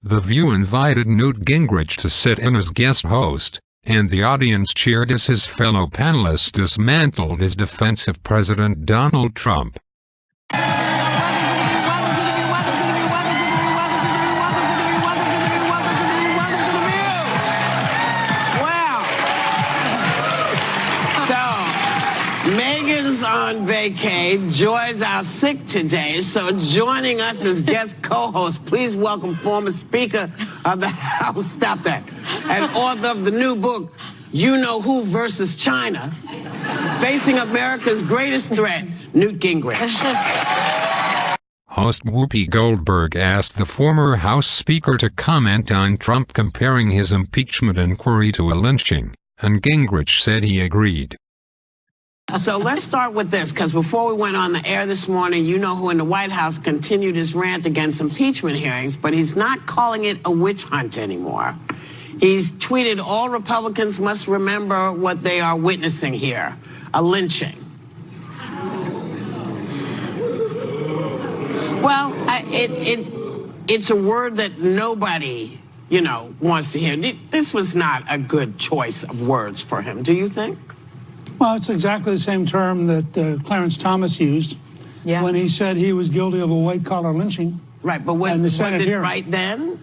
The View invited Newt Gingrich to sit in as guest host, and the audience cheered as his fellow panelists dismantled his defense of President Donald Trump. Megan's on vacay, Joy's out sick today, so joining us as guest co-host, please welcome former Speaker of the House, stop that, and author of the new book, You Know Who versus China, facing America's greatest threat, Newt Gingrich. Host Whoopi Goldberg asked the former House Speaker to comment on Trump comparing his impeachment inquiry to a lynching, and Gingrich said he agreed. So let's start with this, because before we went on the air this morning, you know who in the White House continued his rant against impeachment hearings, but he's not calling it a witch hunt anymore. He's tweeted, all Republicans must remember what they are witnessing here, a lynching. Well, it's a word that nobody, wants to hear. This was not a good choice of words for him, do you think? Well, it's exactly the same term that Clarence Thomas used when he said he was guilty of a white-collar lynching. Right, but was it right then?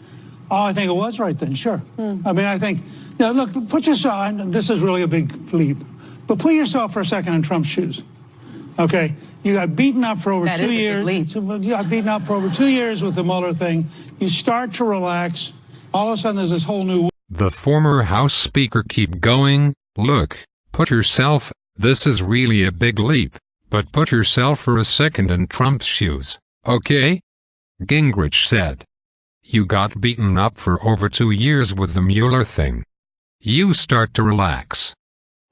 Oh, I think it was right then, sure. I mean, I think, look, put yourself, and this is really a big leap, but put yourself for a second in Trump's shoes, okay? You got beaten up for over 2 years. You got beaten up for over 2 years with the Mueller thing. You start to relax. All of a sudden, there's this whole new... The former House Speaker kept going, look. Put yourself, this is really a big leap, but put yourself for a second in Trump's shoes, okay? Gingrich said. You got beaten up for over 2 years with the Mueller thing. You start to relax.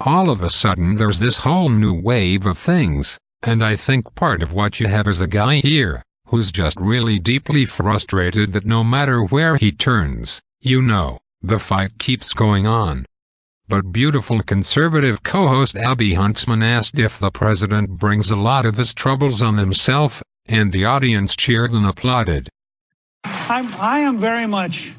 All of a sudden there's this whole new wave of things, and I think part of what you have is a guy here, who's just really deeply frustrated that no matter where he turns, the fight keeps going on. But beautiful conservative co-host Abby Huntsman asked if the president brings a lot of his troubles on himself, and the audience cheered and applauded. I am very much,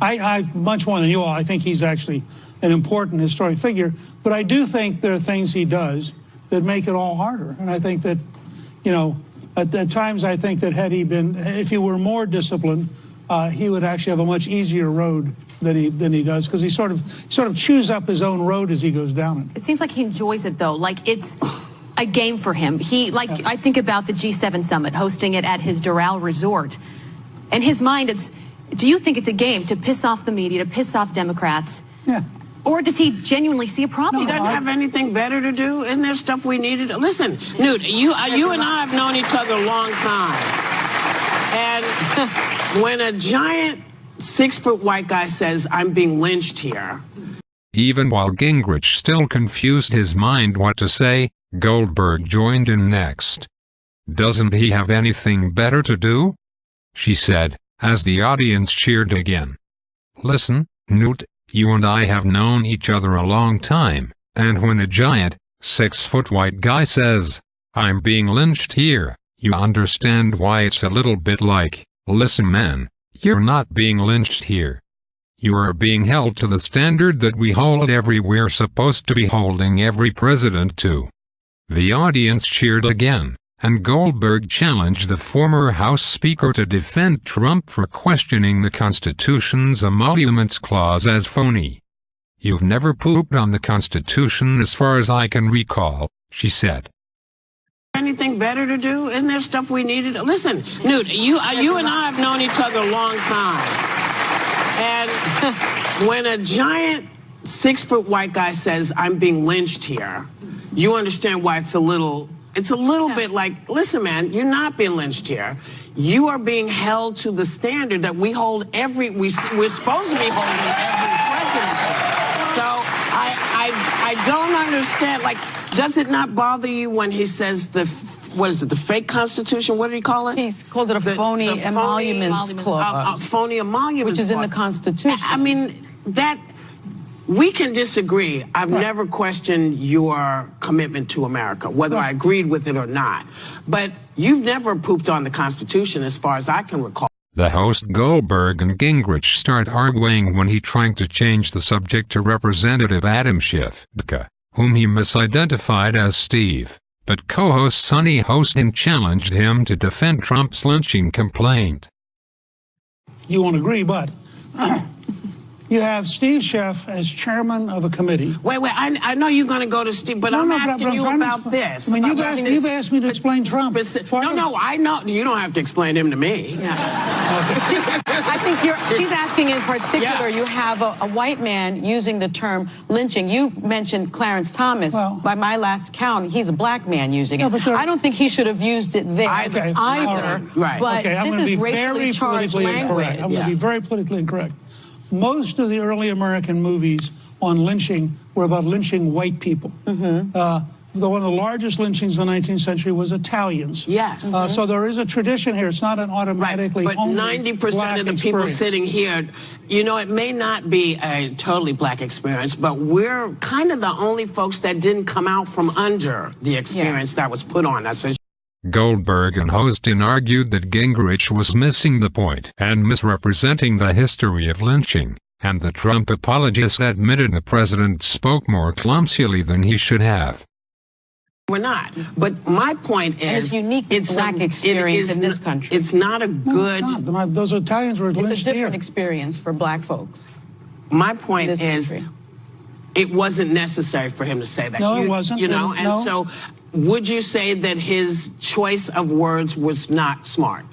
I much more than you all, I think he's actually an important historic figure, but I do think there are things he does that make it all harder. And I think that, at times I think that if he were more disciplined, he would actually have a much easier road than he does, because he sort of chews up his own road as he goes down it. It seems like he enjoys it, though. Like it's a game for him. I think about the G7 summit, hosting it at his Doral resort. In his mind, do you think it's a game to piss off the media, to piss off Democrats? Yeah. Or does he genuinely see a problem? He doesn't have anything better to do? Isn't there stuff we needed? Listen, Newt, you and I have known each other a long time. And when a giant 6-foot white guy says, I'm being lynched here. Even while Gingrich still confused his mind what to say, Goldberg joined in next. Doesn't he have anything better to do? She said, as the audience cheered again. Listen, Newt, you and I have known each other a long time, and when a giant, 6-foot white guy says, I'm being lynched here, you understand why it's a little bit like, listen man, you're not being lynched here. You are being held to the standard that we hold we're supposed to be holding every president to. The audience cheered again, and Goldberg challenged the former House Speaker to defend Trump for questioning the Constitution's Emoluments Clause as phony. You've never pooped on the Constitution as far as I can recall, she said. Anything better to do? Isn't there stuff we needed? Listen, Newt, you and I have known each other a long time. And when a giant 6-foot white guy says, I'm being lynched here, you understand why it's a little bit like, listen, man, you're not being lynched here. You are being held to the standard that we hold we're supposed to be holding every president to. So I don't understand, does it not bother you when he says the fake Constitution? What did he call it? He's called it a phony emoluments clause. Phony emoluments which is in the Constitution. I mean, we can disagree. I've never questioned your commitment to America, whether I agreed with it or not. But you've never pooped on the Constitution as far as I can recall. The host Goldberg and Gingrich start arguing when he trying to change the subject to Representative Adam Schiff, whom he misidentified as Steve, but co-host Sonny Hostin challenged him to defend Trump's lynching complaint. You won't agree, but you have Steve Schiff as chairman of a committee. Wait, I know you're going to go to Steve, but I'm asking you about this. I mean, you've asked me to explain Trump. No, I know. You don't have to explain him to me. Yeah. I think she's asking in particular, you have a white man using the term lynching. You mentioned Clarence Thomas. Well, by my last count, he's a black man using it. I don't think he should have used it there either. Right. But this is racially charged language. I'm going to be very politically incorrect. Most of the early American movies on lynching were about lynching white people. One of the largest lynchings in the 19th century was Italians. Yes. So there is a tradition here. It's not an automatically But 90% of the people sitting here, you know, it may not be a totally black experience, but we're kind of the only folks that didn't come out from under the experience that was put on us. Goldberg and Hostin argued that Gingrich was missing the point and misrepresenting the history of lynching, and the Trump apologist admitted the president spoke more clumsily than he should have. We're not. But my point is, and it's unique black experience in this country. It's not a good. No, it's not. Those Italians were lynched. It's a different experience for black folks. My point is, it wasn't necessary for him to say that. No, it wasn't. You know, and so would you say that his choice of words was not smart?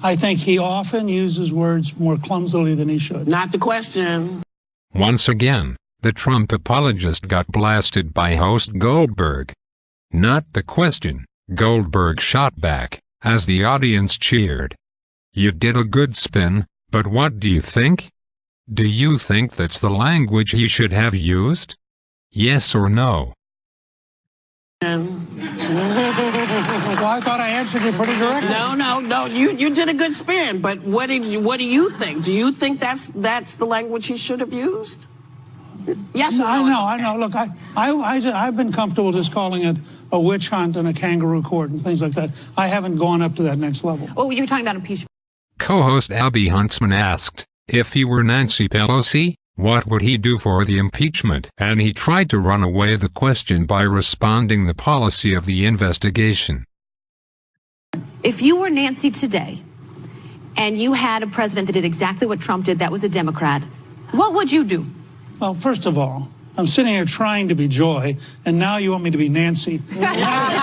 I think he often uses words more clumsily than he should. Not the question. Once again, the Trump apologist got blasted by host Goldberg. Not the question, Goldberg shot back, as the audience cheered. You did a good spin, but what do you think? Do you think that's the language he should have used? Yes or no? Well, I thought I answered you pretty directly. No. You did a good spin, but what do you think? Do you think that's the language he should have used? Yes or no? I know. Look, I've been comfortable just calling it a witch hunt and a kangaroo court and things like that. I haven't gone up to that next level. Oh, you were talking about impeachment. Co-host Abby Huntsman asked, if he were Nancy Pelosi, what would he do for the impeachment? And he tried to run away the question by responding the policy of the investigation. If you were Nancy today, and you had a president that did exactly what Trump did, that was a Democrat, what would you do? Well, first of all, I'm sitting here trying to be Joy, and now you want me to be Nancy. and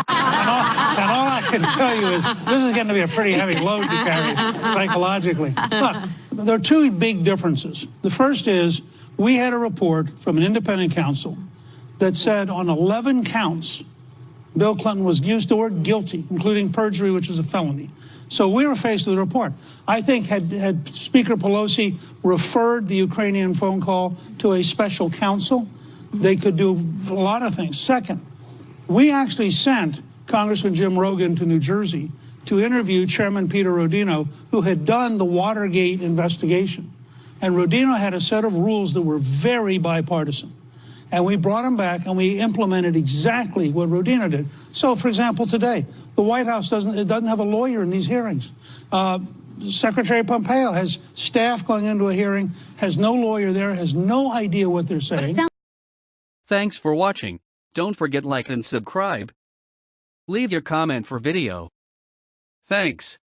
all I can tell you is this is going to be a pretty heavy load to carry psychologically. Look, there are two big differences. The first is we had a report from an independent counsel that said on 11 counts, Bill Clinton was used the word guilty, including perjury, which is a felony. So we were faced with a report. I think had Speaker Pelosi referred the Ukrainian phone call to a special counsel, they could do a lot of things. Second, we actually sent Congressman Jim Rogan to New Jersey to interview Chairman Peter Rodino, who had done the Watergate investigation. And Rodino had a set of rules that were very bipartisan. And we brought him back and we implemented exactly what Rodino did. So, for example, today, the White House doesn't have a lawyer in these hearings. Secretary Pompeo has staff going into a hearing, has no lawyer there, has no idea what they're saying. Thanks for watching. Don't forget like and subscribe. Leave your comment for video. Thanks.